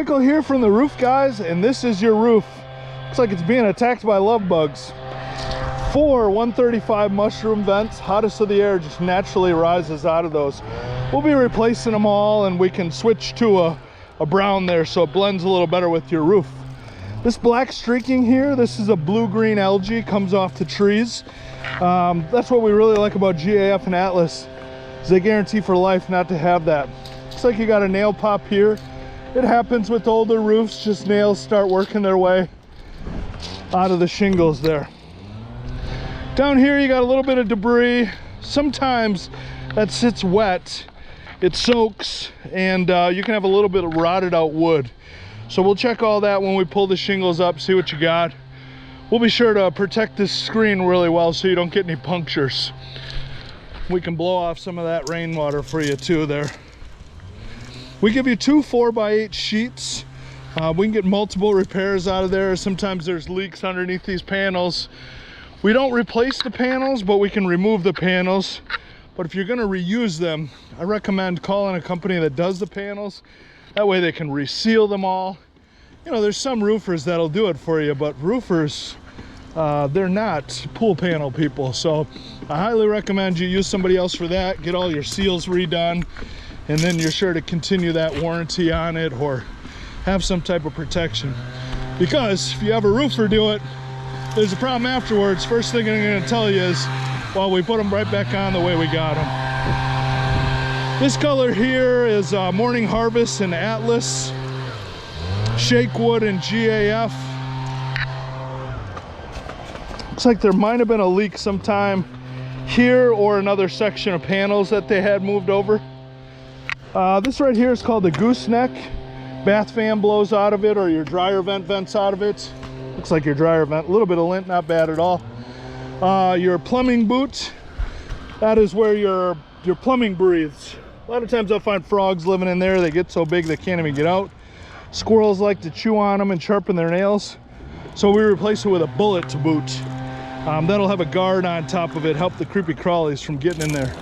Michael here from the Roof Guys, and this is your roof. Looks like it's being attacked by love bugs. 4 135 mushroom vents, hottest of the air just naturally rises out of those. We'll be replacing them all, and we can switch to a brown there so it blends a little better with your roof. This black streaking here, this is a blue-green algae, comes off the trees. That's what we really like about GAF and Atlas, is they guarantee for life not to have that. Looks like you got a nail pop here. It happens with older roofs, just nails start working their way out of the shingles there. Down here you got a little bit of debris. Sometimes that sits wet, it soaks, and you can have a little bit of rotted out wood. So we'll check all that when we pull the shingles up, see what you got. We'll be sure to protect this screen really well so you don't get any punctures. We can blow off some of that rainwater for you too there. We give you 2 4x8 sheets. We can get multiple repairs out of there. Sometimes there's leaks underneath these panels. We don't replace the panels, but we can remove the panels. But if you're gonna reuse them, I recommend calling a company that does the panels. That way they can reseal them all. You know, there's some roofers that'll do it for you, but roofers, they're not pool panel people. So I highly recommend you use somebody else for that, get all your seals redone, and then you're sure to continue that warranty on it or have some type of protection. Because if you have a roofer do it, there's a problem afterwards. First thing I'm gonna tell you is, well, we put them right back on the way we got them. This color here is Morning Harvest and Atlas, Shakewood and GAF. Looks like there might have been a leak sometime here or another section of panels that they had moved over. This right here is called the gooseneck. Bath fan blows out of it, or your dryer vent vents out of it. Looks like your dryer vent, a little bit of lint, not bad at all. Your plumbing boot, that is where your plumbing breathes. A lot of times I'll find frogs living in there. They get so big they can't even get out. Squirrels like to chew on them and sharpen their nails. So we replace it with a bullet boot. That'll have a guard on top of it, help the creepy crawlies from getting in there.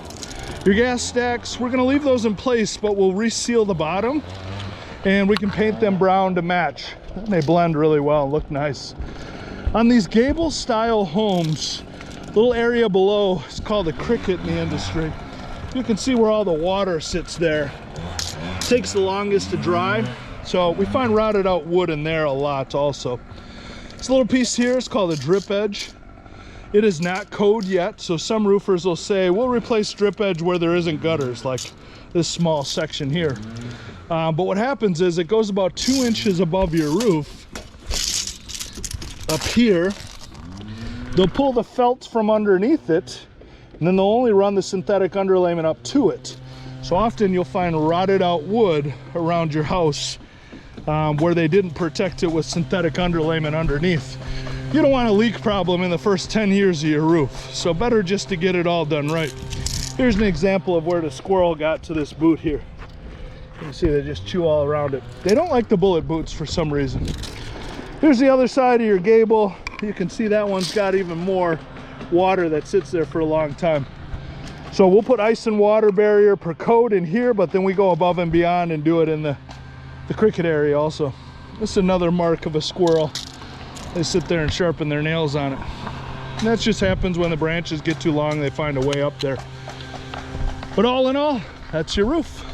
Your gas stacks, we're gonna leave those in place, but we'll reseal the bottom and we can paint them brown to match. And they blend really well and look nice. On these gable style homes, little area below is called a cricket in the industry. You can see where all the water sits there. It takes the longest to dry, so we find rotted out wood in there a lot also. This little piece here is called a drip edge. It is not code yet, so some roofers will say, we'll replace drip edge where there isn't gutters, like this small section here. But what happens is it goes about 2 inches above your roof. Up here, they'll pull the felt from underneath it, and then they'll only run the synthetic underlayment up to it. So often you'll find rotted out wood around your house where they didn't protect it with synthetic underlayment underneath. You don't want a leak problem in the first 10 years of your roof, so better just to get it all done right. Here's an example of where the squirrel got to this boot here. You can see they just chew all around it. They don't like the bullet boots for some reason. Here's the other side of your gable. You can see that one's got even more water that sits there for a long time. So we'll put ice and water barrier per code in here, but then we go above and beyond and do it in the cricket area also. This is another mark of a squirrel. They sit there and sharpen their nails on it. And that just happens when the branches get too long, they find a way up there. But all in all, that's your roof.